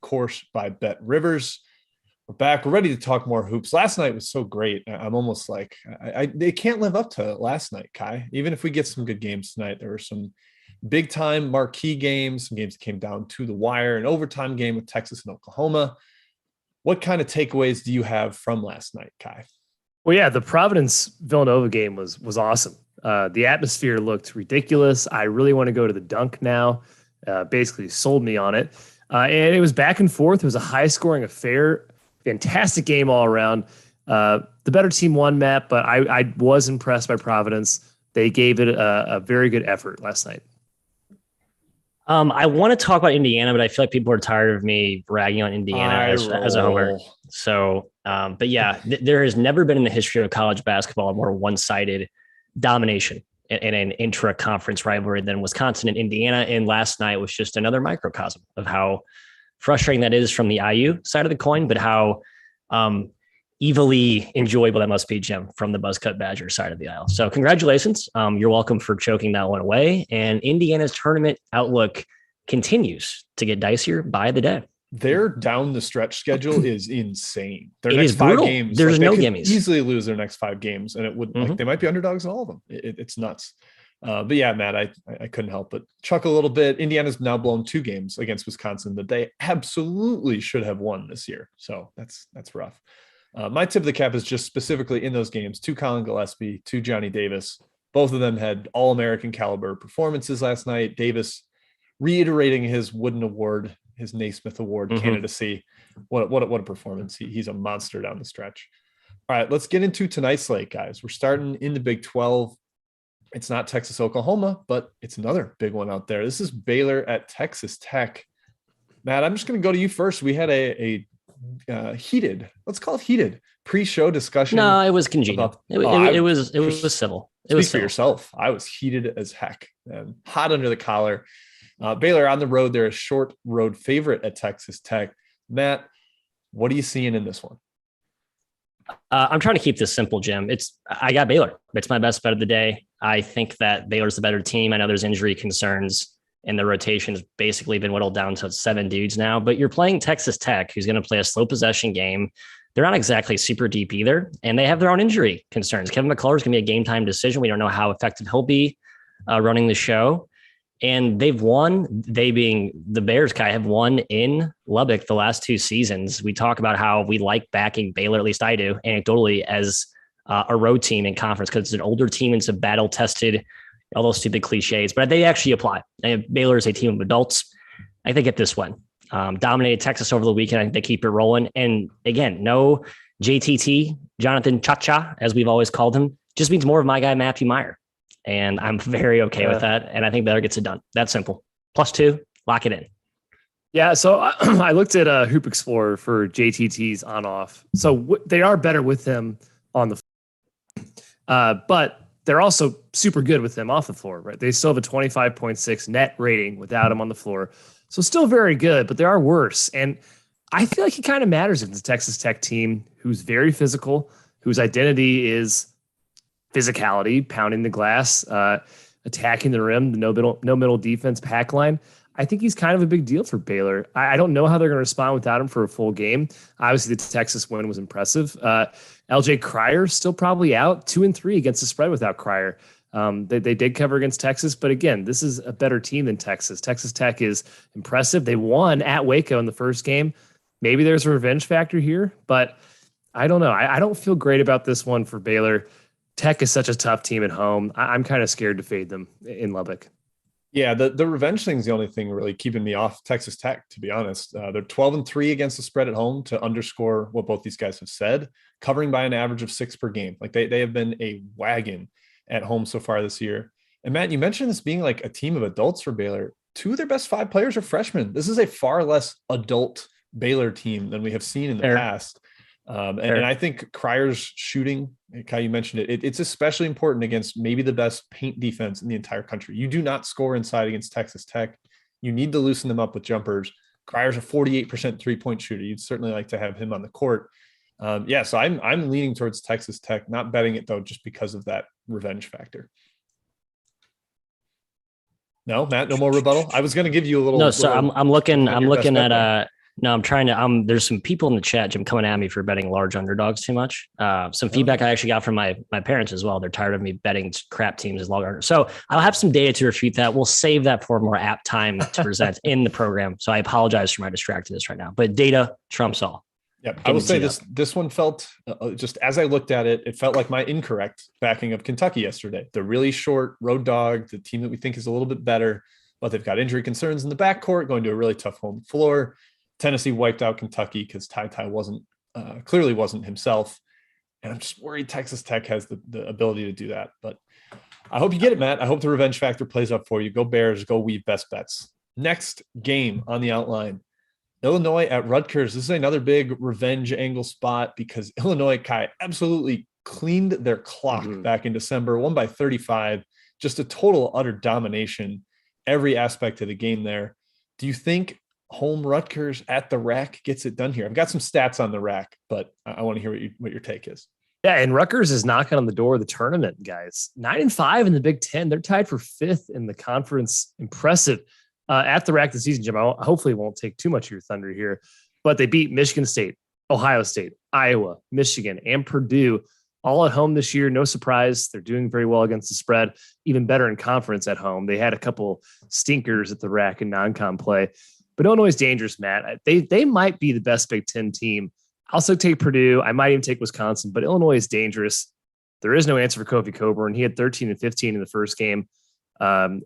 course, by BetRivers. We're back. We're ready to talk more hoops. Last night was so great. I'm almost like they can't live up to last night, Kai. Even if we get some good games tonight, there were some big time marquee games, some games that came down to the wire, an overtime game with Texas and Oklahoma. What kind of takeaways do you have from last night, Kai? Well, yeah, the Providence Villanova game was awesome. The atmosphere looked ridiculous. I really want to go to the dunk now. Basically sold me on it. And it was back and forth. It was a high scoring affair. Fantastic game all around. The better team won, Matt, but I was impressed by Providence. They gave it a very good effort last night. I want to talk about Indiana, but I feel like people are tired of me ragging on Indiana as a homer. So, but yeah, there has never been in the history of college basketball a more one-sided domination in an intra-conference rivalry than Wisconsin and Indiana. And last night was just another microcosm of how frustrating that is from the IU side of the coin, but how evilly enjoyable that must be, Jim, from the Buzzcut Badger side of the aisle. So congratulations. You're welcome for choking that one away. And Indiana's tournament outlook continues to get dicier by the day. Their down the stretch schedule is insane. Their it next is brutal. 5 games, there's no gimmies. Easily lose their next 5 games, and it would like they might be underdogs in all of them. It's nuts. But yeah, Matt, I couldn't help but chuckle a little bit. Indiana's now blown 2 games against Wisconsin that they absolutely should have won this year. So that's rough. My tip of the cap is just specifically in those games to Colin Gillespie, to Johnny Davis. Both of them had All-American caliber performances last night. Davis reiterating his Wooden Award, his Naismith Award candidacy. What a performance. He's a monster down the stretch. All right, let's get into tonight's slate, guys. We're starting in the Big 12. It's not Texas, Oklahoma, but it's another big one out there. This is Baylor at Texas Tech. Matt, I'm just going to go to you first. We had a heated, let's call it heated, pre-show discussion. No, it was congenial. It was civil. It was for yourself. I was heated as heck and hot under the collar. Baylor on the road. They're a short road favorite at Texas Tech. Matt, what are you seeing in this one? I'm trying to keep this simple, Jim. I got Baylor. It's my best bet of the day. I think that Baylor's the better team. I know there's injury concerns and the rotation's basically been whittled down to 7 dudes now, but you're playing Texas Tech, who's going to play a slow possession game. They're not exactly super deep either, and they have their own injury concerns. Kevin McCullough is going to be a game time decision. We don't know how effective he'll be running the show. And they've won, they being the Bears, Kai, have won in Lubbock the last 2 seasons. We talk about how we like backing Baylor, at least I do, anecdotally, as a road team in conference because it's an older team. It's a battle-tested, all those stupid cliches, but they actually apply. And Baylor is a team of adults. I think at this one, dominated Texas over the weekend. I think they keep it rolling. And again, no JTT, Jonathan Cha-Cha, as we've always called him, just means more of my guy, Matthew Meyer. And I'm very okay with that. And I think Baylor gets it done. That's simple. +2, lock it in. Yeah, so I looked at Hoop Explorer for JTT's on-off. So they are better with them on the floor. But they're also super good with them off the floor, right? They still have a 25.6 net rating without him on the floor. So still very good, but they are worse. And I feel like it kind of matters if it's a Texas Tech team who's very physical, whose identity is physicality, pounding the glass, attacking the rim, the no middle defense pack line. I think he's kind of a big deal for Baylor. I don't know how they're going to respond without him for a full game. Obviously, the Texas win was impressive. LJ Cryer still probably out 2-3 against the spread without Cryer. They did cover against Texas, but again, this is a better team than Texas. Texas Tech is impressive. They won at Waco in the first game. Maybe there's a revenge factor here, but I don't know. I don't feel great about this one for Baylor. Tech is such a tough team at home. I'm kind of scared to fade them in Lubbock. Yeah, the revenge thing is the only thing really keeping me off Texas Tech, to be honest. They're 12-3 against the spread at home, to underscore what both these guys have said, covering by an average of 6 per game. Like they have been a wagon at home so far this year. And Matt, you mentioned this being like a team of adults for Baylor. 2 of their best 5 players are freshmen. This is a far less adult Baylor team than we have seen in the past. And I think Cryer's shooting, Kai, you mentioned it, it's especially important against maybe the best paint defense in the entire country. You do not score inside against Texas Tech. You need to loosen them up with jumpers. Cryer's a 48% 3-point shooter. You'd certainly like to have him on the court. So I'm leaning towards Texas Tech, not betting it though, just because of that revenge factor. No, Matt, no more rebuttal. I was going to give you a little. No, so I'm looking at No, I'm trying to. There's some people in the chat, Jim, coming at me for betting large underdogs too much. Some feedback I actually got from my parents as well. They're tired of me betting crap teams as large underdogs. So I'll have some data to refute that. We'll save that for more apt time to present in the program. So I apologize for my distractedness right now. But data trumps all. Yep. I will say this one felt, just as I looked at it, it felt like my incorrect backing of Kentucky yesterday. The really short road dog, the team that we think is a little bit better, but they've got injury concerns in the backcourt, going to a really tough home floor. Tennessee wiped out Kentucky because Ty clearly wasn't himself. And I'm just worried Texas Tech has the ability to do that. But I hope you get it, Matt. I hope the revenge factor plays up for you. Go Bears, go Weave best bets. Next game on the outline, Illinois at Rutgers. This is another big revenge angle spot because Illinois, Kai, absolutely cleaned their clock back in December, won by 35, just a total utter domination, every aspect of the game there. Do you think home Rutgers at the rack gets it done here? I've got some stats on the rack, but I want to hear what your take is. Yeah, and Rutgers is knocking on the door of the tournament, guys. 9-5 in the Big Ten. They're tied for 5th in the conference. Impressive. At the rack this season, Jim. I hopefully won't take too much of your thunder here, but they beat Michigan State, Ohio State, Iowa, Michigan, and Purdue all at home this year. No surprise. They're doing very well against the spread, even better in conference at home. They had a couple stinkers at the rack in non-con play. But Illinois is dangerous, Matt. They might be the best Big Ten team. I'll also take Purdue. I might even take Wisconsin, but Illinois is dangerous. There is no answer for Kofi Coburn. He had 13 and 15 in the first game. I'm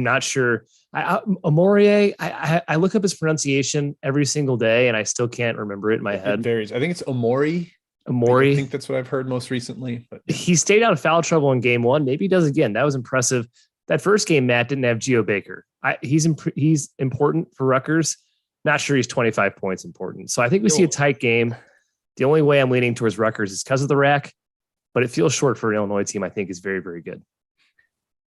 not sure. Amorie, I look up his pronunciation every single day, and I still can't remember it in my head. It varies. I think it's Amori. I think that's what I've heard most recently. But he stayed out of foul trouble in game one. Maybe he does again. That was impressive. That first game, Matt didn't have Geo Baker. He's important for Rutgers. Not sure he's 25 points important. So I think we see a tight game. The only way I'm leaning towards Rutgers is because of the rack, but it feels short for an Illinois team. I think is very, very good.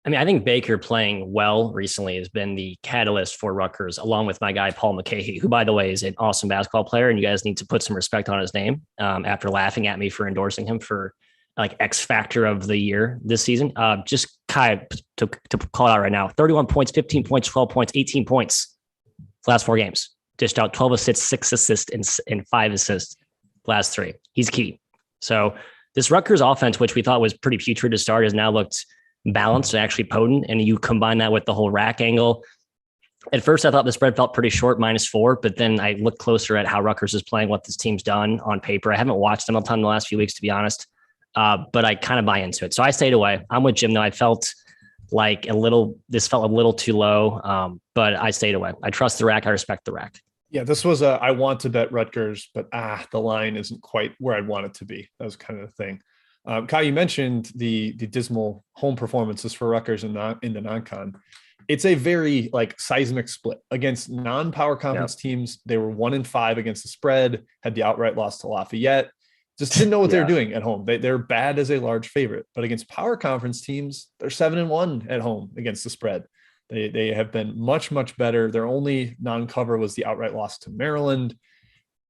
I mean, I think Baker playing well recently has been the catalyst for Rutgers, along with my guy, Paul McCahey, who, by the way, is an awesome basketball player. And you guys need to put some respect on his name after laughing at me for endorsing him for like X factor of the year this season. Just Kai to call it out right now, 31 points, 15 points, 12 points, 18 points last 4 games. Dished out 12 assists, 6 assists, and 5 assists last 3. He's key. So this Rutgers offense, which we thought was pretty putrid to start, has now looked balanced and actually potent. And you combine that with the whole rack angle. At first, I thought the spread felt pretty short, -4, but then I looked closer at how Rutgers is playing, what this team's done on paper. I haven't watched them a ton in the last few weeks, to be honest, but I kind of buy into it. So I stayed away. I'm with Jim, though. I felt like this felt a little too low, but I stayed away. I trust the rack. I respect the rack. Yeah, this was I want to bet Rutgers, but the line isn't quite where I'd want it to be. That was kind of the thing. Kai, you mentioned the dismal home performances for Rutgers in the non-con. It's a very seismic split against non-power conference teams. They were 1-5 against the spread, had the outright loss to Lafayette. Just didn't know what they were doing at home. They're bad as a large favorite, but against power conference teams, they're 7-1 at home against the spread. They have been much, much better. Their only non-cover was the outright loss to Maryland.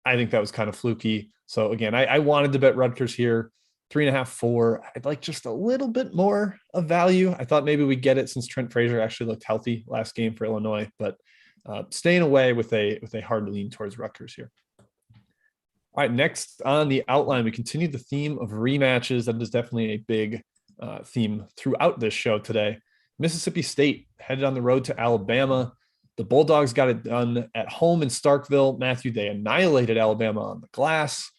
I think that was kind of fluky. So again, I wanted to bet Rutgers here. 3.5, 4. I'd like just a little bit more of value. I thought maybe we'd get it since Trent Frazier actually looked healthy last game for Illinois, but staying away with a hard lean towards Rutgers here. All right, next on the outline, we continue the theme of rematches. That is definitely a big theme throughout this show today. Mississippi State headed on the road to Alabama. The Bulldogs got it done at home in Starkville. Matthew, they annihilated Alabama on the glass.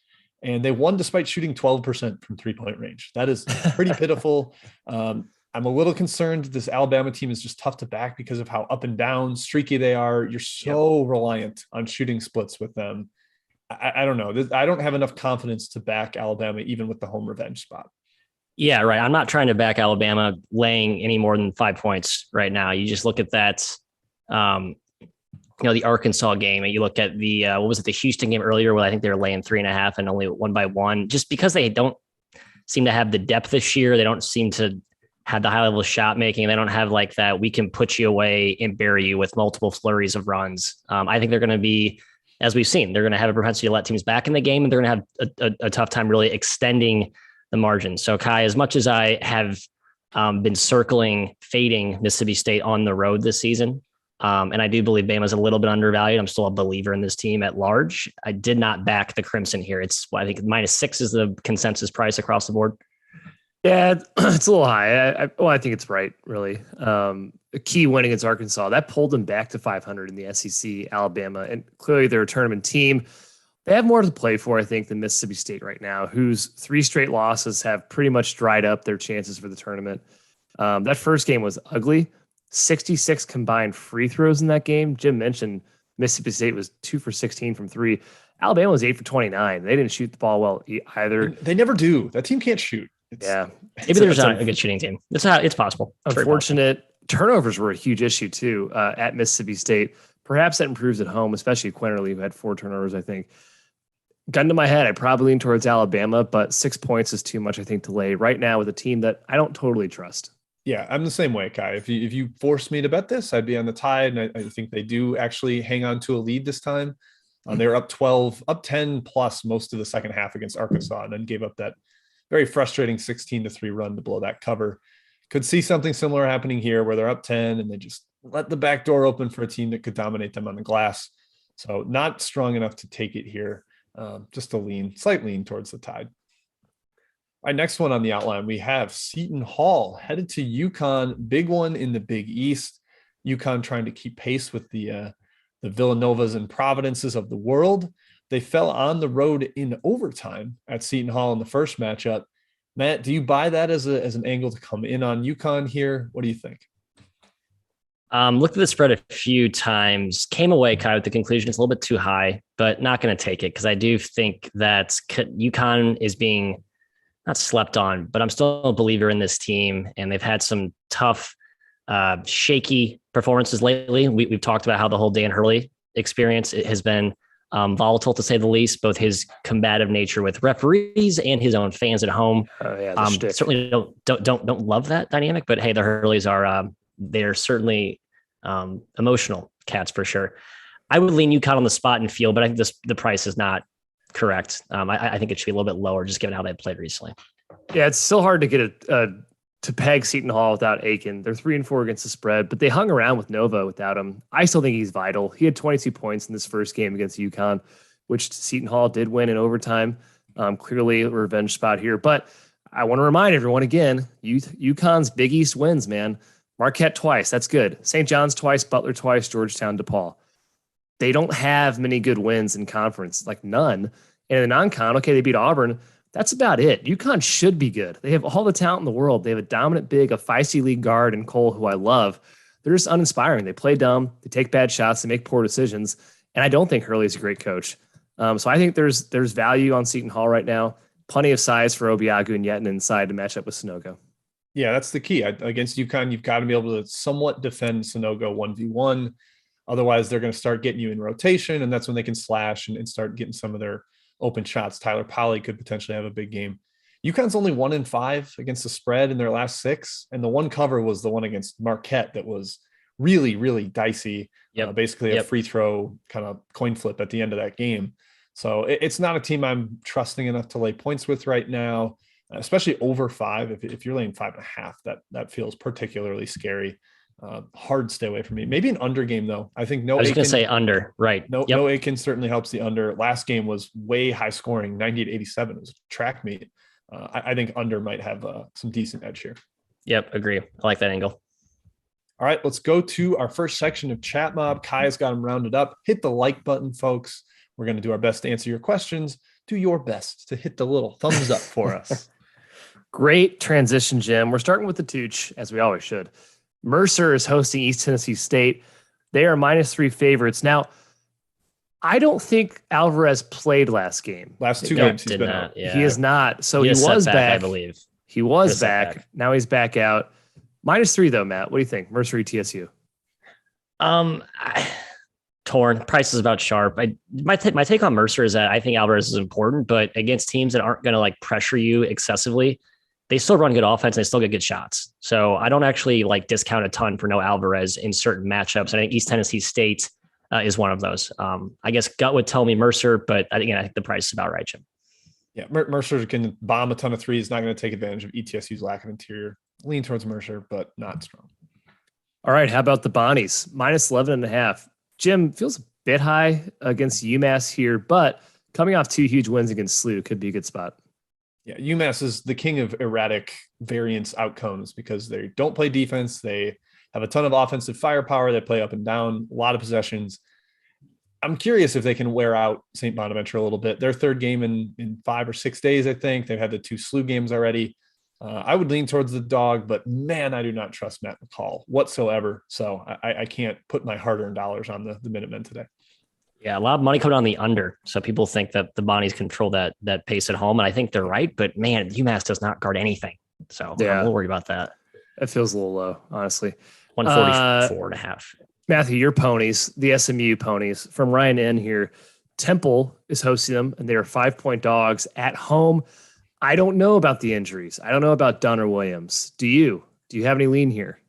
And they won despite shooting 12% from 3-point range. That is pretty pitiful. I'm a little concerned this Alabama team is just tough to back because of how up and down, streaky they are. You're so reliant on shooting splits with them. I don't know. I don't have enough confidence to back Alabama, even with the home revenge spot. Yeah, right. I'm not trying to back Alabama laying any more than 5 points right now. You just look at that, the Arkansas game, and you look at the the Houston game earlier where I think they were laying 3.5 and only 1 by 1, just because they don't seem to have the depth this year. They don't seem to have the high level of shot making. They don't have like that. We can put you away and bury you with multiple flurries of runs. I think they're going to be, as we've seen, they're going to have a propensity to let teams back in the game, and they're going to have a tough time really extending the margin. So Kai, as much as I have been fading Mississippi State on the road this season, And I do believe Bama's a little bit undervalued. I'm still a believer in this team at large. I did not back the Crimson here. I think -6 is the consensus price across the board. Yeah, it's a little high. I think it's right, really. A key win against Arkansas, that pulled them back to 500 in the SEC, Alabama. And clearly they're a tournament team. They have more to play for, I think, than Mississippi State right now, whose 3 straight losses have pretty much dried up their chances for the tournament. That first game was ugly. 66 combined free throws in that game. Jim mentioned Mississippi State was 2 for 16 from 3. Alabama was 8 for 29. They didn't shoot the ball well either. They never do. That team can't shoot. Maybe there's not a good shooting team. It's possible. Unfortunate. Turnovers were a huge issue too at Mississippi State. Perhaps that improves at home, especially Quinterly, who had 4 turnovers, I think. Gun to my head, I probably lean towards Alabama, but 6 points is too much, I think, to lay right now with a team that I don't totally trust. Yeah, I'm the same way, Kai. If you force me to bet this, I'd be on the Tide, and I think they do actually hang on to a lead this time. They were up 12, up 10 plus most of the second half against Arkansas, and then gave up that very frustrating 16-3 run to blow that cover. Could see something similar happening here where they're up 10 and they just let the back door open for a team that could dominate them on the glass. So not strong enough to take it here. Just a slight lean towards the Tide. All right, next one on the outline, we have Seton Hall headed to UConn, big one in the Big East. UConn trying to keep pace with the Villanovas and Providences of the world. They fell on the road in overtime at Seton Hall in the first matchup. Matt, do you buy that as an angle to come in on UConn here? What do you think? Looked at the spread a few times, came away kind of with the conclusion it's a little bit too high, but not going to take it because I do think that UConn is being not slept on, but I'm still a believer in this team, and they've had some tough, shaky performances lately. We've talked about how the whole Dan Hurley experience has been volatile to say the least, both his combative nature with referees and his own fans at home. Certainly don't love that dynamic, but hey, the Hurleys are they're certainly emotional cats for sure. I would lean UConn on the spot and feel, but I think the price is not correct. I think it should be a little bit lower just given how they played recently. Yeah, it's still hard to get to peg Seton Hall without Aiken. They're 3-4 against the spread, but they hung around with Nova without him. I still think he's vital. He had 22 points in this first game against UConn, which Seton Hall did win in overtime. Clearly a revenge spot here, but I want to remind everyone again, UConn's Big East wins, man. Marquette twice. That's good. St. John's twice, Butler twice, Georgetown, DePaul. They don't have many good wins in conference, like none. And in the non-con, okay, they beat Auburn. That's about it. UConn should be good. They have all the talent in the world. They have a dominant big, a feisty lead guard, and Cole, who I love. They're just uninspiring. They play dumb. They take bad shots. They make poor decisions. And I don't think Hurley's a great coach. So I think there's value on Seton Hall right now. Plenty of size for Obiagu and Yetin inside to match up with Sunogo. Yeah, that's the key. Against UConn, you've got to be able to somewhat defend Sunogo 1v1. Otherwise, they're going to start getting you in rotation, and that's when they can slash and start getting some of their open shots. Tyler Polley could potentially have a big game. UConn's only 1-5 against the spread in their last 6, and the one cover was the one against Marquette that was really, really dicey. Basically a free throw kind of coin flip at the end of that game. So it's not a team I'm trusting enough to lay points with right now, especially over 5. If you're laying 5.5, that feels particularly scary. Hard to stay away from me. Maybe an under game though. I think I was going to say under, right? No Aiken certainly helps the under. Last game was way high scoring, 90-87. It was a track meet. I think under might have some decent edge here. Yep, agree. I like that angle. All right, let's go to our first section of Chat Mob. Kai's got them rounded up. Hit the like button, folks. We're going to do our best to answer your questions. Do your best to hit the little thumbs up for us. Great transition, Jim. We're starting with the Tooch, as we always should. Mercer is hosting East Tennessee State. They are -3 favorites. Now, I don't think Alvarez played last game. Last 2 games he's been out. Yeah. He is not. So he was back. I believe. He was back. Now he's back out. -3 though, Matt. What do you think? Mercer ETSU? Torn. Price is about sharp. My take on Mercer is that I think Alvarez is important, but against teams that aren't going to like pressure you excessively, they still run good offense. And they still get good shots. So I don't actually like discount a ton for no Alvarez in certain matchups. I think East Tennessee State is one of those. I guess gut would tell me Mercer, but I think the price is about right, Jim. Yeah, Mercer can bomb a ton of threes. Not going to take advantage of ETSU's lack of interior. Lean towards Mercer, but not strong. All right. How about the Bonnies? Minus 11.5. Jim, feels a bit high against UMass here, but coming off 2 huge wins against SLU could be a good spot. Yeah, UMass is the king of erratic variance outcomes because they don't play defense. They have a ton of offensive firepower. They play up and down, a lot of possessions. I'm curious if they can wear out St. Bonaventure a little bit. Their third game in 5 or 6 days, I think. They've had the 2 SLU games already. I would lean towards the dog, but man, I do not trust Matt McCall whatsoever. So I can't put my hard-earned dollars on the Minutemen today. Yeah, a lot of money coming on the under. So people think that the Bonnies control that pace at home, and I think they're right. But man, UMass does not guard anything. So I'm a little worried about that. It feels a little low, honestly. 144.5. Matthew, your ponies, the SMU ponies from Ryan N here. Temple is hosting them, and they are 5-point dogs at home. I don't know about the injuries. I don't know about Dunn or Williams. Do you? Do you have any lean here?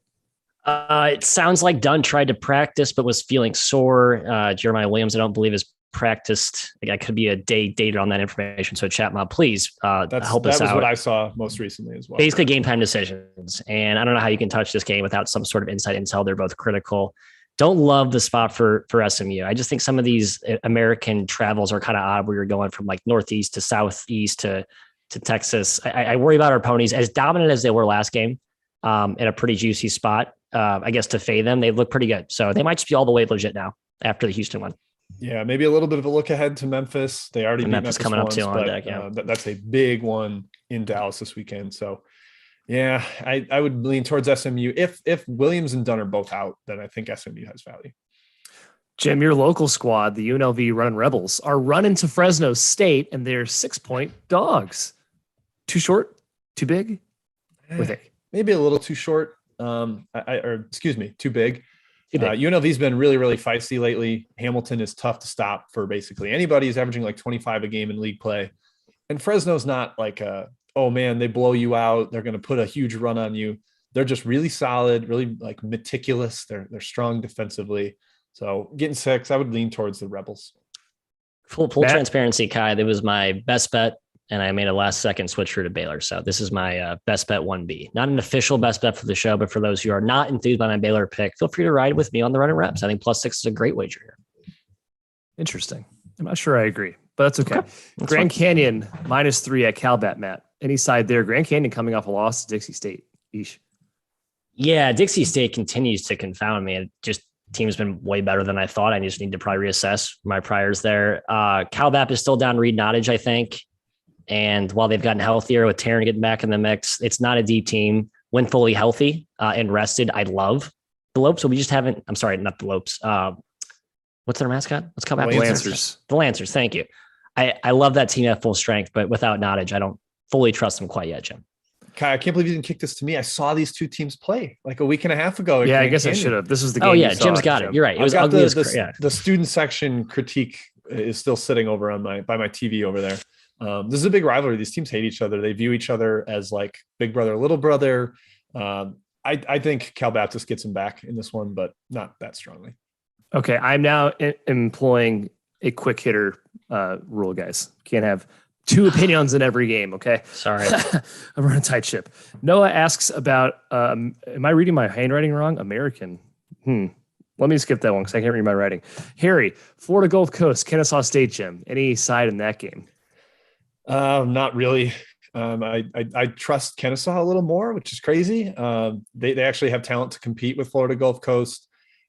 It sounds like Dunn tried to practice, but was feeling sore. Jeremiah Williams, I don't believe, has practiced. I could be a day dated on that information. So chat mob, please help us out. That was what I saw most recently as well. Basically game time decisions. And I don't know how you can touch this game without some sort of inside intel. They're both critical. Don't love the spot for SMU. I just think some of these American travels are kind of odd where you're going from like Northeast to Southeast to Texas. I worry about our ponies as dominant as they were last game in a pretty juicy spot. I guess to fade them, they look pretty good. So they might just be all the way legit now after the Houston one. Yeah, maybe a little bit of a look ahead to Memphis. They already beat Memphis coming once, up too on but, deck. Yeah, that's a big one in Dallas this weekend. So yeah, I would lean towards SMU. If Williams and Dunn are both out, then I think SMU has value. Jim, your local squad, the UNLV Running Rebels, are running to Fresno State, and they're 6-point dogs. Too short? Too big? Maybe a little too short. Too big. Too big. UNLV's been really, really feisty lately. Hamilton is tough to stop for basically anybody. He's averaging like 25 a game in league play. And Fresno's not like oh man, they blow you out. They're going to put a huge run on you. They're just really solid, really like meticulous. They're strong defensively. So getting 6, I would lean towards the Rebels. Full transparency, Kai. That was my best bet. And I made a last second switch to Baylor. So this is my best bet 1B. Not an official best bet for the show, but for those who are not enthused by my Baylor pick, feel free to ride with me on the Running Reps. I think +6 is a great wager here. Interesting. I'm not sure I agree, but that's okay. Grand Canyon -3 at Calbat, Matt. Any side there? Grand Canyon coming off a loss to Dixie State. Eesh. Yeah, Dixie State continues to confound me. Team's been way better than I thought. I just need to probably reassess my priors there. Calbat is still down Reed Nottage, I think. And while they've gotten healthier with Taryn getting back in the mix, it's not a deep team. When fully healthy and rested, I love the Lopes. So we just haven't, I'm sorry, not the Lopes. What's their mascot? Let's come back. The Lancers. The Lancers. Thank you. I love that team at full strength, but without Nottage, I don't fully trust them quite yet, Jim. Kai, I can't believe you didn't kick this to me. I saw these 2 teams play like a week and a half ago. Yeah, I guess I should have. This was the game. Oh yeah, Jim's got it. You're right. It was ugly the student section critique is still sitting over on by my TV over there. This is a big rivalry. These teams hate each other. They view each other as like big brother, little brother. I think Cal Baptist gets him back in this one, but not that strongly. Okay, I'm now employing a quick hitter rule, guys. Can't have 2 opinions in every game, okay? Sorry. I'm running a tight ship. Noah asks about, am I reading my handwriting wrong? American. Let me skip that one because I can't read my writing. Harry, Florida Gulf Coast, Kennesaw State, Jim. Any side in that game? Not really. I trust Kennesaw a little more, which is crazy. They actually have talent to compete with Florida Gulf Coast,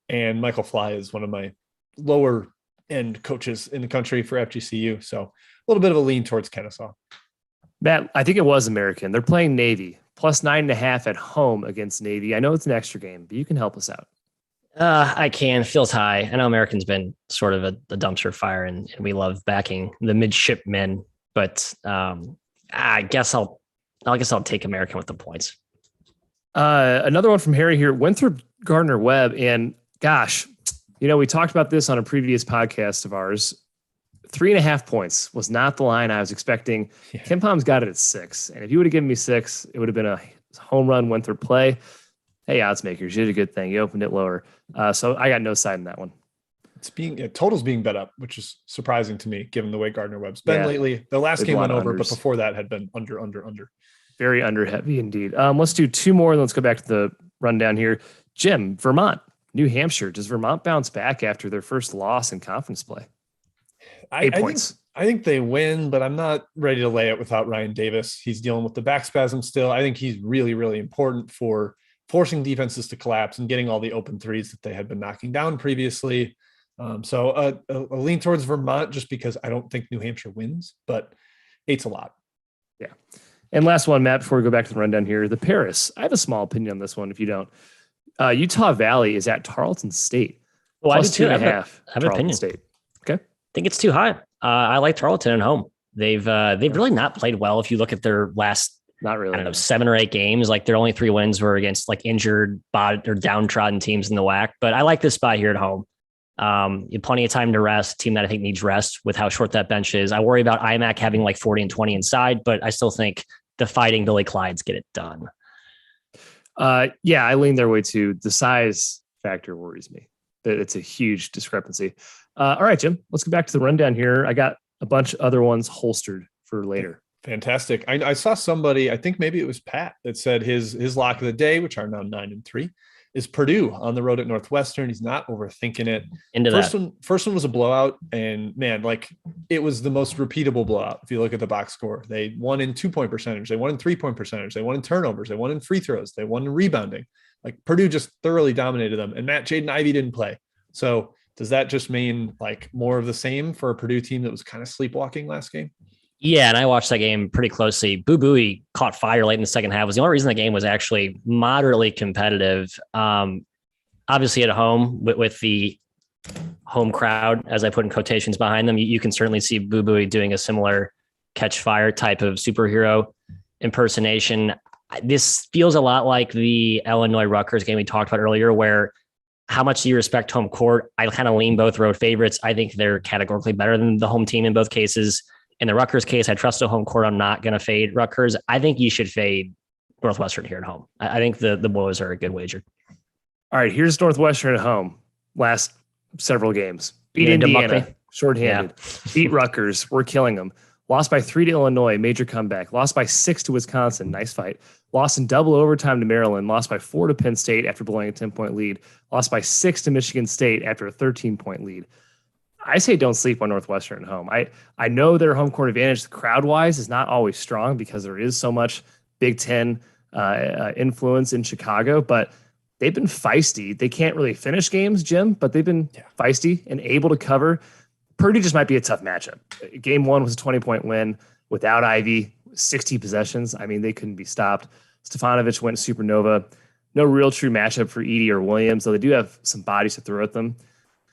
and Michael Fly is one of my lower end coaches in the country for FGCU. So a little bit of a lean towards Kennesaw. Matt, I think it was American. They're playing Navy +9.5 at home against Navy. I know it's an extra game, but you can help us out. I can. Feels high. I know American's been sort of a dumpster fire, and we love backing the midshipmen. But I guess I'll take American with the points. Another one from Harry here. Winthrop Gardner Webb, and gosh, we talked about this on a previous podcast of ours. 3.5 points was not the line I was expecting. Yeah. Ken Palm's got it at 6, and if you would have given me 6, it would have been a home run Winthrop play. Hey, odds makers, you did a good thing. You opened it lower, so I got no side in that one. Total's being bet up, which is surprising to me, given the way Gardner Webb's been lately. The last game went over, but before that had been under. Very under heavy indeed. Let's do 2 more, and let's go back to the rundown here. Jim, Vermont, New Hampshire. Does Vermont bounce back after their first loss in conference play? 8 points. I think they win, but I'm not ready to lay it without Ryan Davis. He's dealing with the back spasm still. I think he's really, really important for forcing defenses to collapse and getting all the open threes that they had been knocking down previously. So a lean towards Vermont just because I don't think New Hampshire wins, but 8's a lot. Yeah. And last one, Matt, before we go back to the rundown here, the Paris. I have a small opinion on this one if you don't. Utah Valley is at Tarleton State. Well, Plus I do too. 2.5. I have an opinion. State. Okay. I think it's too high. I like Tarleton at home. They've really not played well. If you look at their last, not really, 7 or 8 games, like their only 3 wins were against like injured, or downtrodden teams in the WAC. But I like this spot here at home. You have plenty of time to rest. Team that I think needs rest with how short that bench is. I worry about IMAC having like 40 and 20 inside, but I still think the Fighting Billy Clydes get it done. Yeah, I lean their way too. The size factor worries me. It's a huge discrepancy. All right, Jim, let's get back to the rundown here. I got a bunch of other ones holstered for later. Fantastic. I saw somebody, I think maybe it was Pat, that said his lock of the day, which are now 9-3, is Purdue on the road at Northwestern. He's not overthinking it. First one was a blowout, and man, like it was the most repeatable blowout. If you look at the box score, they won in 2-point percentage, they won in 3-point percentage, they won in turnovers, they won in free throws, they won in rebounding. Like Purdue just thoroughly dominated them, and Jaden Ivey didn't play. So does that just mean like more of the same for a Purdue team that was kind of sleepwalking last game? Yeah, and I watched that game pretty closely. Boo Buie caught fire late in the second half. Was the only reason the game was actually moderately competitive. Obviously at home with the home crowd, as I put in quotations behind them, you can certainly see Boo Buie doing a similar catch fire type of superhero impersonation. This feels a lot like the Illinois Rutgers game we talked about earlier, where how much do you respect home court? I kind of lean both road favorites. I think they're categorically better than the home team in both cases. In the Rutgers case, I trust the home court. I'm not going to fade Rutgers. I think you should fade Northwestern here at home. I think the Boys are a good wager. All right, here's Northwestern at home. Last several games. Beat Indiana, shorthanded. Yeah. Beat Rutgers. We're killing them. Lost by 3 to Illinois, major comeback. Lost by 6 to Wisconsin, nice fight. Lost in double overtime to Maryland. Lost by 4 to Penn State after blowing a 10-point lead. Lost by 6 to Michigan State after a 13-point lead. I say don't sleep on Northwestern at home. I know their home court advantage crowd-wise is not always strong because there is so much Big Ten influence in Chicago, but they've been feisty. They can't really finish games, Jim, but they've been feisty and able to cover. Purdue just might be a tough matchup. Game 1 was a 20-point win without Ivy, 60 possessions. I mean, they couldn't be stopped. Stefanovic went supernova. No real true matchup for Edey or Williams, though they do have some bodies to throw at them.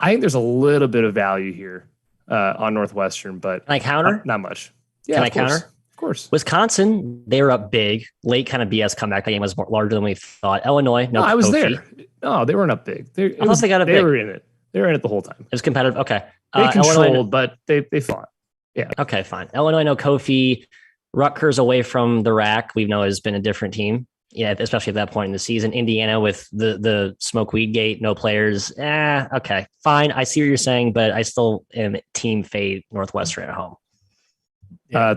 I think there's a little bit of value here on Northwestern, but can I counter? Not much. Yeah, Can I counter? Of course. Wisconsin, they were up big. Late kind of BS comeback. The game was larger than we thought. Illinois, no, I was there. No, they weren't up big. I thought they got up big. They were in it. They were in it the whole time. It was competitive. Okay. They controlled, Illinois, but they fought. Yeah. Okay, fine. Illinois, no Kofi. Rutgers away from the rack, we know has been a different team. Yeah, especially at that point in the season. Indiana with the smoke weed gate, no players. Okay, fine. I see what you're saying, but I still am team fade Northwestern at home. Yeah,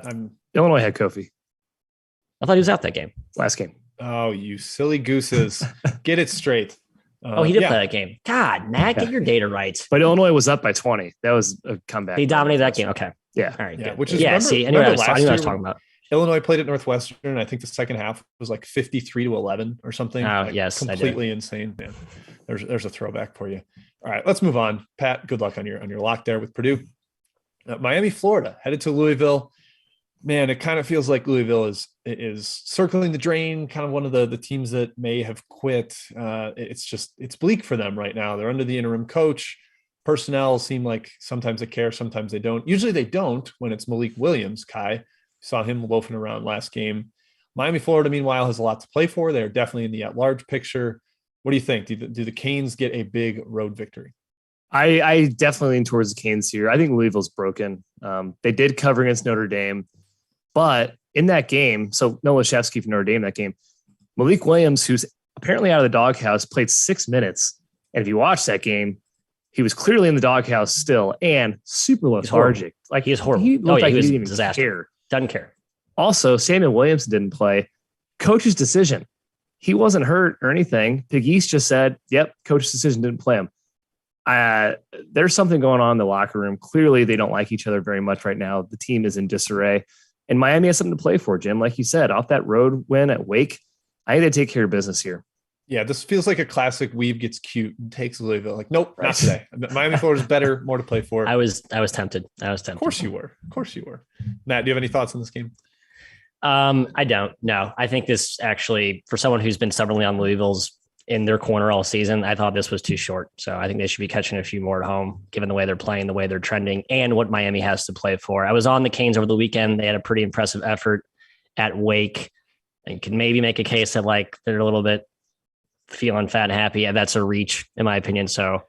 Illinois had Kofi. I thought he was out that game. Last game. Oh, you silly gooses. Get it straight. He did play that game. God, Matt, get your data right. But Illinois was up by 20. That was a comeback. They dominated that game. Okay. Yeah. All right. Yeah. Good. Which is I knew what I was talking about. Illinois played at Northwestern. I think the second half was like 53-11 or something. Oh, like yes. Completely insane. Man. There's a throwback for you. All right, let's move on. Pat, good luck on your lock there with Purdue. Miami, Florida, headed to Louisville. Man, it kind of feels like Louisville is circling the drain, kind of one of the teams that may have quit. It's bleak for them right now. They're under the interim coach. Personnel seem like sometimes they care, sometimes they don't. Usually they don't when it's Malik Williams, Kai. Saw him loafing around last game. Miami, Florida, meanwhile, has a lot to play for. They're definitely in the at-large picture. What do you think? Do the Canes get a big road victory? I definitely lean towards the Canes here. I think Louisville's broken. They did cover against Notre Dame. But in that game, so Noah Shevsky from Notre Dame that game, Malik Williams, who's apparently out of the doghouse, played 6 minutes. And if you watch that game, he was clearly in the doghouse still and super lethargic. Like he's horrible. He looked like he didn't even disaster. care. Doesn't care. Also, Samuel Williamson didn't play. Coach's decision. He wasn't hurt or anything. Big East just said, yep, coach's decision didn't play him. There's something going on in the locker room. Clearly, they don't like each other very much right now. The team is in disarray. And Miami has something to play for, Jim. Like you said, off that road win at Wake, I need to take care of business here. Yeah, this feels like a classic Weeb gets cute and takes Louisville. Like, nope, not today. Miami, Florida is better, more to play for. I was tempted. Of course you were. Matt, do you have any thoughts on this game? I don't. No, I think this actually, for someone who's been stubbornly on Louisville's in their corner all season, I thought this was too short. So I think they should be catching a few more at home, given the way they're playing, the way they're trending, and what Miami has to play for. I was on the Canes over the weekend. They had a pretty impressive effort at Wake. And can maybe make a case that like they're a little bit feeling fat and happy. That's a reach, in my opinion. So,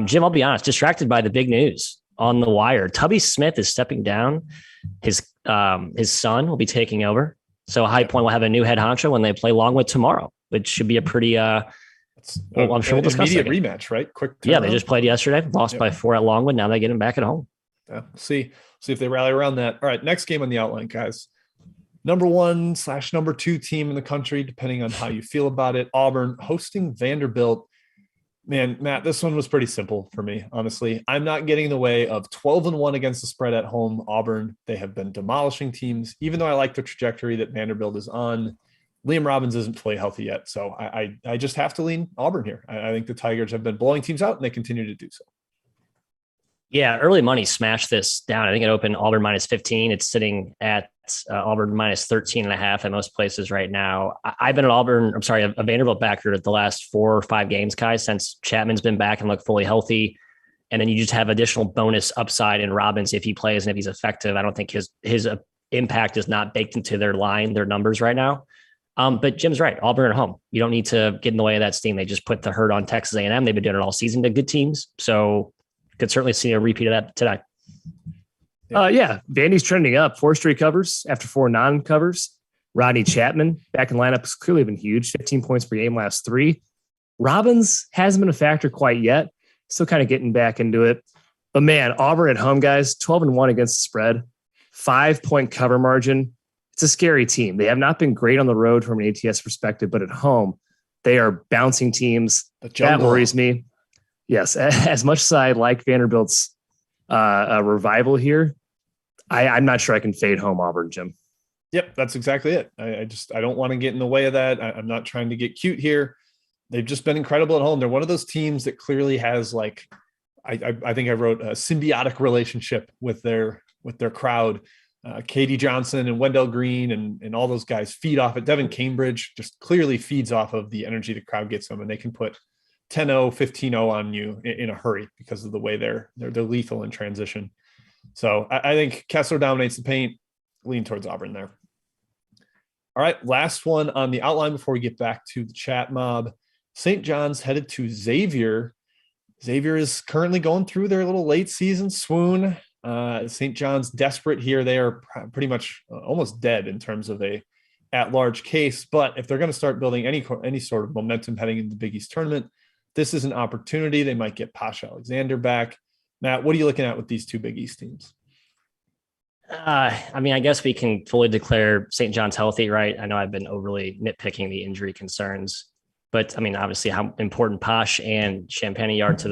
Jim, I'll be honest, distracted by the big news on the wire. Tubby Smith is stepping down. His son will be taking over. So High Point will have a new head honcho when they play Longwood tomorrow, which should be a pretty, I'm sure we'll discuss immediate rematch, right? Quick. Yeah, they just played yesterday, lost by 4 at Longwood. Now they get him back at home. Yeah, see if they rally around that. All right, next game on the outline, guys. Number 1/number 2 team in the country, depending on how you feel about it. Auburn hosting Vanderbilt. Man, Matt, this one was pretty simple for me, honestly. I'm not getting in the way of 12-1 against the spread at home. Auburn, they have been demolishing teams, even though I like the trajectory that Vanderbilt is on. Liam Robbins isn't fully healthy yet, so I just have to lean Auburn here. I think the Tigers have been blowing teams out, and they continue to do so. Yeah, early money smashed this down. I think it opened Auburn minus 15. It's sitting at Auburn minus 13.5 at most places right now. I've been a Vanderbilt backer at the last 4 or 5 games, Kai, since Chapman's been back and looked fully healthy. And then you just have additional bonus upside in Robbins if he plays and if he's effective. I don't think his impact is not baked into their numbers right now. But Jim's right. Auburn at home. You don't need to get in the way of that steam. They just put the hurt on Texas A&M. They've been doing it all season to good teams. So could certainly see a repeat of that today. Yeah. Vandy's trending up 4 straight covers after 4 non-covers. Rodney Chapman back in lineup has clearly been huge. 15 points per game last 3. Robbins hasn't been a factor quite yet. Still kind of getting back into it. But man, Auburn at home, guys, 12-1 against the spread, 5-point cover margin. It's a scary team. They have not been great on the road from an ATS perspective, but at home, they are bouncing teams. That worries me. Yes, as much as I like Vanderbilt's revival here, I'm not sure I can fade home Auburn, Jim. Yep, that's exactly it. I don't want to get in the way of that. I'm not trying to get cute here. They've just been incredible at home. They're one of those teams that clearly has like, I think I wrote a symbiotic relationship with their crowd. Katie Johnson and Wendell Green and all those guys feed off it. Devin Cambridge just clearly feeds off of the energy the crowd gets them, and they can put 10-0, 15-0 on you in a hurry because of the way they're lethal in transition. So I think Kessler dominates the paint. Lean towards Auburn there. All right, last one on the outline before we get back to the chat mob. St. John's headed to Xavier. Xavier is currently going through their little late season swoon. St. John's desperate here. They are pretty much almost dead in terms of a at-large case. But if they're going to start building any sort of momentum heading into the Big East tournament, this is an opportunity. They might get Pasha Alexander back. Matt, what are you looking at with these 2 Big East teams? I guess we can fully declare St. John's healthy, right? I know I've been overly nitpicking the injury concerns, but obviously how important Posh and Champagne are to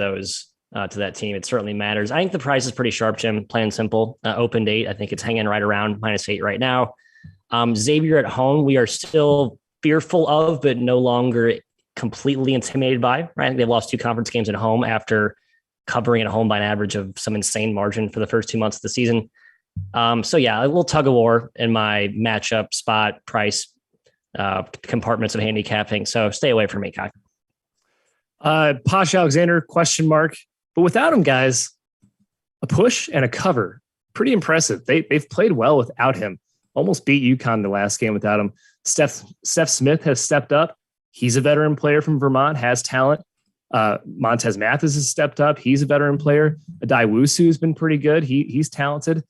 that team. It certainly matters. I think the price is pretty sharp, Jim, plain and simple. Open date. I think it's hanging right around -8 right now. Xavier at home, we are still fearful of, but no longer completely intimidated by, right? They've lost 2 conference games at home after covering at home by an average of some insane margin for the first 2 months of the season. So yeah, a little tug of war in my matchup spot price compartments of handicapping. So stay away from me, Kai. Posh Alexander, question mark. But without him, guys, a push and a cover. Pretty impressive. They've played well without him. Almost beat UConn the last game without him. Steph Smith has stepped up. He's a veteran player from Vermont, has talent. Montez Mathis has stepped up. He's a veteran player. Adai Wusu has been pretty good. He's talented.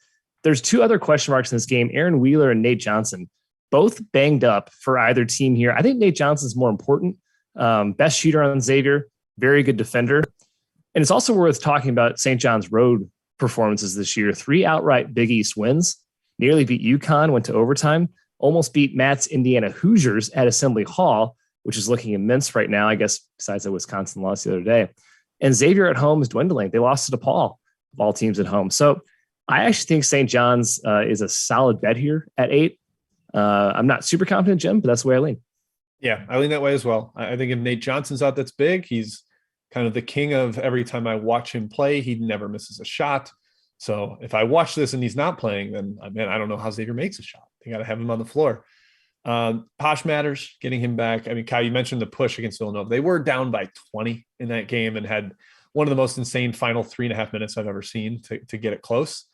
There's 2 other question marks in this game, Aaron Wheeler and Nate Johnson, both banged up for either team here. I think Nate Johnson's more important. Best shooter on Xavier, very good defender. And it's also worth talking about St. John's road performances this year. 3 outright Big East wins, nearly beat UConn, went to overtime, almost beat Matt's Indiana Hoosiers at Assembly Hall. which is looking immense right now, I guess, besides the Wisconsin loss the other day. And Xavier at home is dwindling. They lost to DePaul, of all teams at home. So I actually think St. John's is a solid bet here at 8. I'm not super confident, Jim, but that's the way I lean. Yeah, I lean that way as well. I think if Nate Johnson's out, that's big. He's kind of the king of every time I watch him play, he never misses a shot. So if I watch this and he's not playing, then man, I don't know how Xavier makes a shot. They got to have him on the floor. Posh matters, getting him back. I mean, Kyle, you mentioned the push against Villanova. They were down by 20 in that game and had one of the most insane final 3.5 minutes I've ever seen to get it close.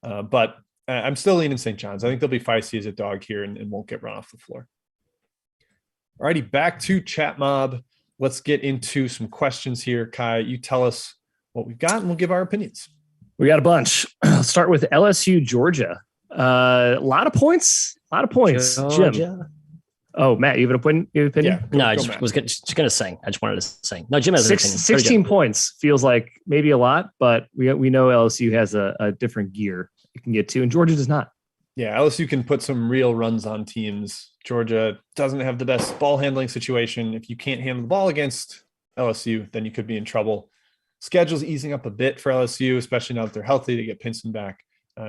But I'm still leaning St. John's. I think they'll be feisty as a dog here and won't get run off the floor. All righty, back to Chat Mob. Let's get into some questions here. Kai, you tell us what we've got and we'll give our opinions. We got a bunch. I'll start with LSU, Georgia. A lot of points. Georgia. Jim. Oh, Matt, you have an opinion? Yeah, No, I just was just going to sing. I just wanted to sing. No, Jim has an opinion. 16 points feels like maybe a lot, but we know LSU has a different gear it can get to, and Georgia does not. Yeah, LSU can put some real runs on teams. Georgia doesn't have the best ball handling situation. If you can't handle the ball against LSU, then you could be in trouble. Schedule's easing up a bit for LSU, especially now that they're healthy to get Pinson back.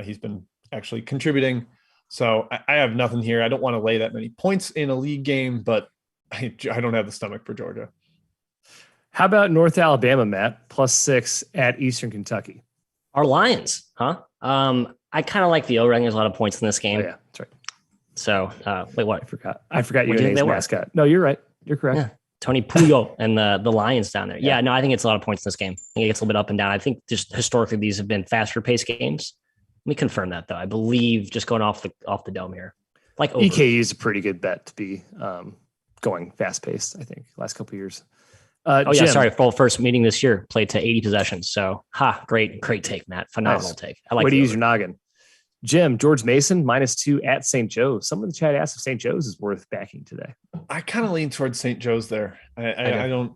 He's been actually contributing. So I have nothing here. I don't want to lay that many points in a league game, but I don't have the stomach for Georgia. How about North Alabama, Matt? +6 at Eastern Kentucky. Our Lions, huh? I kind of like the O-ring. There's a lot of points in this game. Oh, yeah, that's right. So, wait, what? I forgot UNA's mascot. No, you're right. You're correct. Yeah. Tony Puyo and the Lions down there. Yeah, no, I think it's a lot of points in this game. I think it gets a little bit up and down. I think just historically these have been faster paced games. Let me confirm that though. I believe just going off the dome here, like over. EKU is a pretty good bet to be going fast paced. I think last couple of years. Jim, sorry. First meeting this year played to 80 possessions. So, great take, Matt. Phenomenal take. I like. Way to use your noggin. Jim, George Mason -2 at St. Joe's. Someone in the chat asked if St. Joe's is worth backing today. I kind of lean towards St. Joe's there. I don't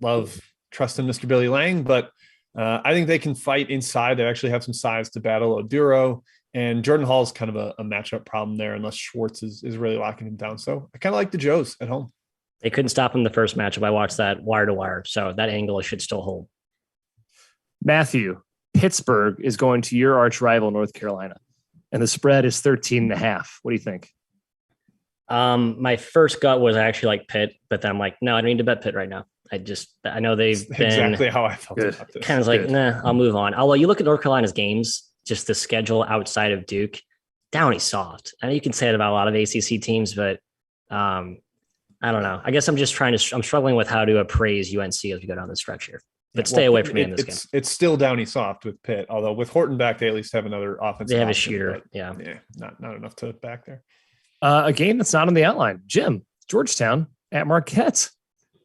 love trusting Mr. Billy Lang, but I think they can fight inside. They actually have some size to battle Oduro, and Jordan Hall is kind of a matchup problem there unless Schwartz is really locking him down. So I kind of like the Joes at home. They couldn't stop him the first matchup. I watched that wire to wire, so that angle should still hold. Matthew, Pittsburgh is going to your arch rival, North Carolina, and the spread is 13.5. What do you think? My first gut was I actually like Pitt, but then I'm like, no, I don't need to bet Pitt right now. I know they've been exactly how I felt about this. Kind of like, nah, I'll move on. Although you look at North Carolina's games, just the schedule outside of Duke, Downey soft. I know you can say it about a lot of ACC teams, but I don't know. I guess I'm struggling with how to appraise UNC as we go down the stretch here. But stay away from me in this game. It's still Downey soft with Pitt, although with Horton back, they at least have another offensive. They have a shooter. Yeah, not enough to back there. A game that's not on the outline. Jim, Georgetown at Marquette.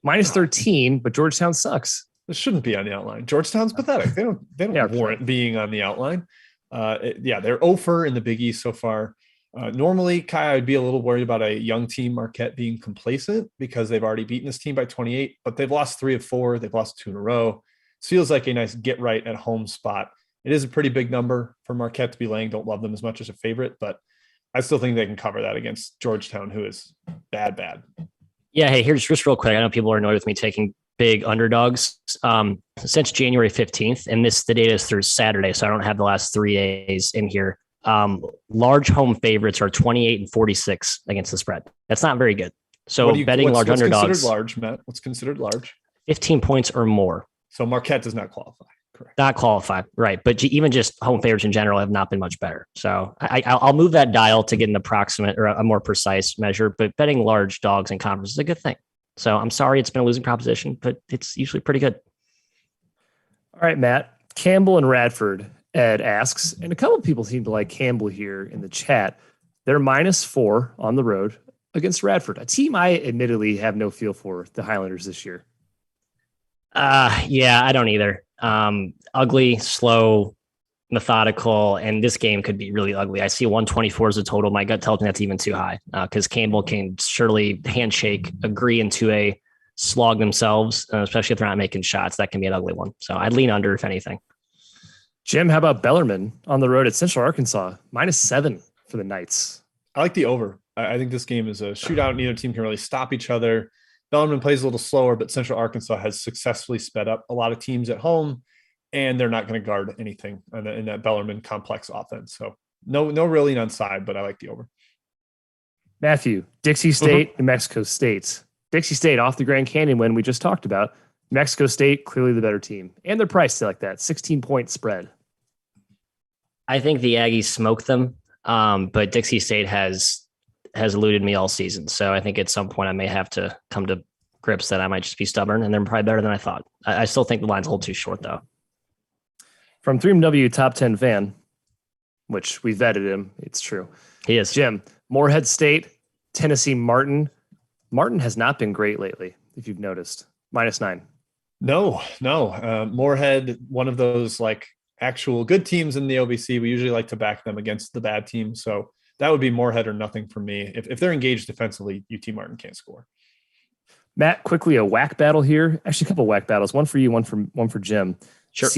-13, but Georgetown sucks. This shouldn't be on the outline. Georgetown's pathetic. They don't warrant being on the outline. They're 0-for in the Big East so far. Normally, Kai, I'd be a little worried about a young team, Marquette, being complacent because they've already beaten this team by 28, but they've lost 3 of 4. They've lost 2 in a row. This feels like a nice get right at home spot. It is a pretty big number for Marquette to be laying. Don't love them as much as a favorite, but I still think they can cover that against Georgetown, who is bad. Yeah. Hey, here's just real quick. I know people are annoyed with me taking big underdogs since January 15th, and the data is through Saturday, so I don't have the last 3 days in here. Large home favorites are 28 and 46 against the spread. That's not very good. So betting large underdogs. What's considered large, Matt? What's considered large? 15 points or more. So Marquette does not qualify. Correct. Not qualify, right? But even just home favorites in general have not been much better. So I'll move that dial to get an approximate or a more precise measure. But betting large dogs in conference is a good thing. So I'm sorry it's been a losing proposition, but it's usually pretty good. All right, Matt. Campbell and Radford, Ed asks, and a couple of people seem to like Campbell here in the chat. They're -4 on the road against Radford, a team I admittedly have no feel for, the Highlanders this year. Yeah, I don't either. Ugly, slow, methodical, and this game could be really ugly. I see 124 as a total. My gut tells me that's even too high because Campbell can surely handshake, agree into a slog themselves, especially if they're not making shots. That can be an ugly one. So I'd lean under if anything. Jim, how about Bellarmine on the road at Central Arkansas? -7 for the Knights. I like the over. I think this game is a shootout. Neither team can really stop each other. Bellarmine plays a little slower, but Central Arkansas has successfully sped up a lot of teams at home, and they're not going to guard anything in that Bellarmine complex offense. So no real lean on side, but I like the over. Matthew, Dixie State, New Mexico State. Dixie State off the Grand Canyon win we just talked about. New Mexico State, clearly the better team. And they're priced like that, 16-point spread. I think the Aggies smoked them, but Dixie State has eluded me all season. So I think at some point I may have to come to grips that I might just be stubborn, and they're probably better than I thought. I still think the line's a little too short, though. From 3MW Top 10 fan, which we vetted him, it's true. He is. Jim, Morehead State, Tennessee Martin. Martin has not been great lately, if you've noticed. -9. No. Morehead, one of those like actual good teams in the OVC. We usually like to back them against the bad team. So that would be Morehead or nothing for me. If they're engaged defensively, UT Martin can't score. Matt, quickly a whack battle here. Actually, a couple of whack battles. One for you, one for Jim. Sure.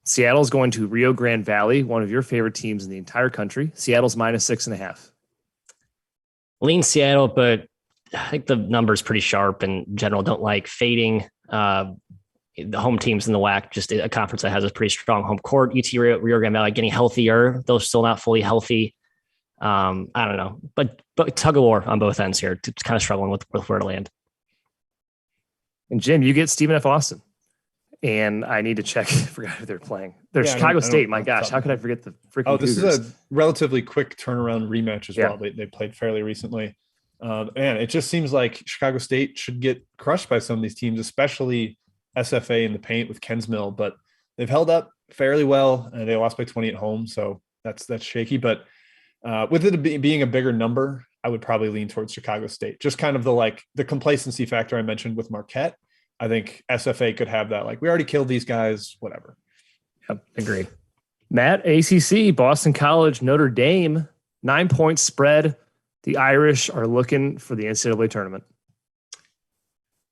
Seattle's going to Rio Grande Valley, one of your favorite teams in the entire country. Seattle's -6.5. Lean Seattle, but I think the number's pretty sharp and in general don't like fading the home teams in the WAC, just a conference that has a pretty strong home court. UT Rio Grande Valley getting healthier, though still not fully healthy. I don't know, but tug of war on both ends here. It's kind of struggling with where to land. And Jim, you get Stephen F. Austin. And I need to check. I forgot who they're playing. They're Chicago State. My gosh, how could I forget the freaking This Cougars? is a relatively quick turnaround rematch as well. They played fairly recently. And it just seems like Chicago State should get crushed by some of these teams, especially SFA in the paint with Kensmill. But they've held up fairly well. And they lost by 20 at home. So that's shaky. But with it being a bigger number, I would probably lean towards Chicago State. Just kind of the complacency factor I mentioned with Marquette. I think SFA could have that. Like, we already killed these guys, whatever. Yep, agreed. Matt, ACC, Boston College, Notre Dame, 9-point spread. The Irish are looking for the NCAA tournament.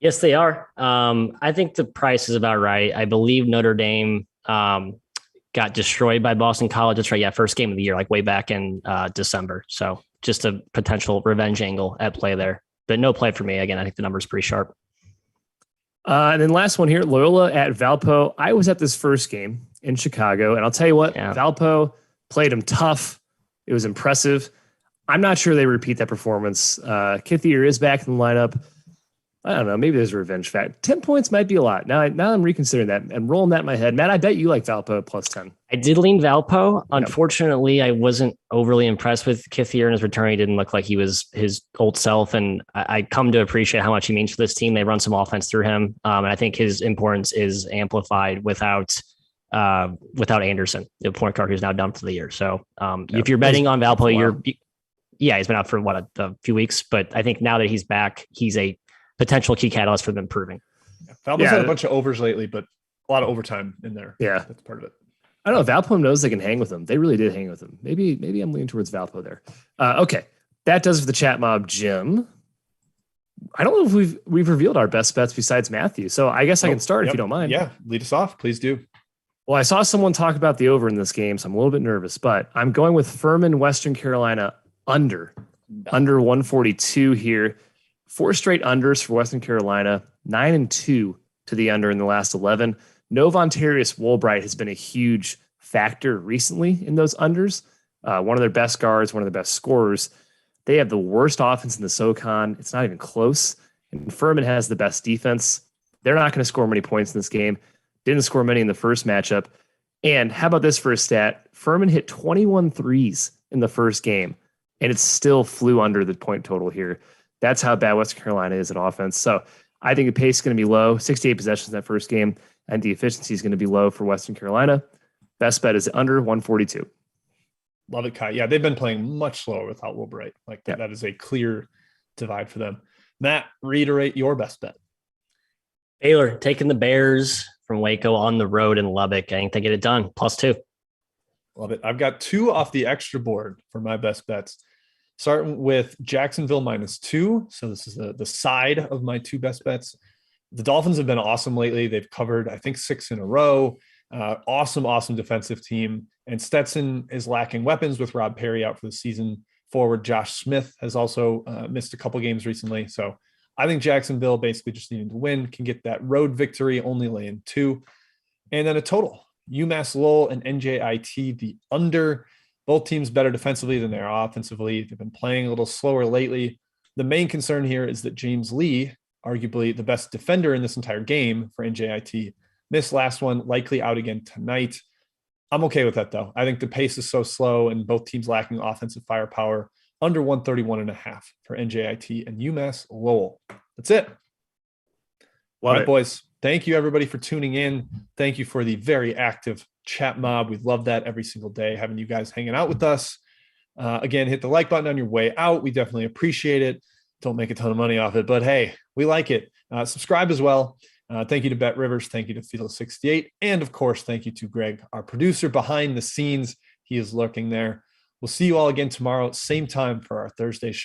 Yes, they are. I think the price is about right. I believe Notre Dame got destroyed by Boston College. That's right. Yeah, first game of the year, like way back in December. So just a potential revenge angle at play there. But no play for me. Again, I think the number's pretty sharp. And then last one here, Loyola at Valpo. I was at this first game in Chicago, and I'll tell you what, Valpo played them tough. It was impressive. I'm not sure they repeat that performance. Kithier is back in the lineup. I don't know. Maybe there's a revenge factor. 10 points might be a lot. Now I'm reconsidering that and rolling that in my head. Matt, I bet you like Valpo at +10. I did lean Valpo. Unfortunately, I wasn't overly impressed with Kithier in his return. He didn't look like he was his old self. And I come to appreciate how much he means for this team. They run some offense through him. And I think his importance is amplified without Anderson, the point guard who's now done for the year. So if you're betting on Valpo, he's been out for a few weeks. But I think now that he's back, he's a potential key catalyst for them improving. Valpo's had a bunch of overs lately, but a lot of overtime in there. Yeah. That's part of it. I don't know. Valpo knows they can hang with them. They really did hang with them. Maybe I'm leaning towards Valpo there. Okay. That does it for the chat mob, Jim. I don't know if we've revealed our best bets besides Matthew. So I guess I can start if you don't mind. Yeah. Lead us off. Please do. Well, I saw someone talk about the over in this game, so I'm a little bit nervous, but I'm going with Furman, Western Carolina under 142 here. 4 straight unders for Western Carolina, 9-2 to the under in the last 11. Novontarius Woolbright has been a huge factor recently in those unders. One of their best guards, one of the best scorers. They have the worst offense in the SoCon. It's not even close. And Furman has the best defense. They're not going to score many points in this game. Didn't score many in the first matchup. And how about this for a stat? Furman hit 21 threes in the first game, and it still flew under the point total here. That's how bad Western Carolina is at offense. So I think the pace is going to be low, 68 possessions in that first game, and the efficiency is going to be low for Western Carolina. Best bet is under 142. Love it, Kai. Yeah, they've been playing much slower without Woolbright. That is a clear divide for them. Matt, reiterate your best bet. Baylor taking the Bears from Waco on the road in Lubbock. I think they get it done. +2. Love it. I've got 2 off the extra board for my best bets. Starting with Jacksonville -2. So this is the side of my 2 best bets. The Dolphins have been awesome lately. They've covered, I think, 6 in a row. Awesome defensive team. And Stetson is lacking weapons with Rob Perry out for the season. Forward Josh Smith has also missed a couple games recently. So I think Jacksonville basically just needing to win can get that road victory, only laying 2. And then a total. UMass Lowell and NJIT, the under. Both teams better defensively than they are offensively. They've been playing a little slower lately. The main concern here is that James Lee, arguably the best defender in this entire game for NJIT, missed last one, likely out again tonight. I'm okay with that, though. I think the pace is so slow and both teams lacking offensive firepower. Under 131.5 for NJIT and UMass Lowell. That's it. All right, boys. Thank you, everybody, for tuning in. Thank you for the very active chat mob. We love that every single day, having you guys hanging out with us. Again, hit the like button on your way out. We definitely appreciate it. Don't make a ton of money off it, but hey, we like it. Subscribe as well. Thank you to BetRivers. Thank you to Fiddle68. And of course, thank you to Greg, our producer behind the scenes. He is lurking there. We'll see you all again tomorrow, same time for our Thursday show.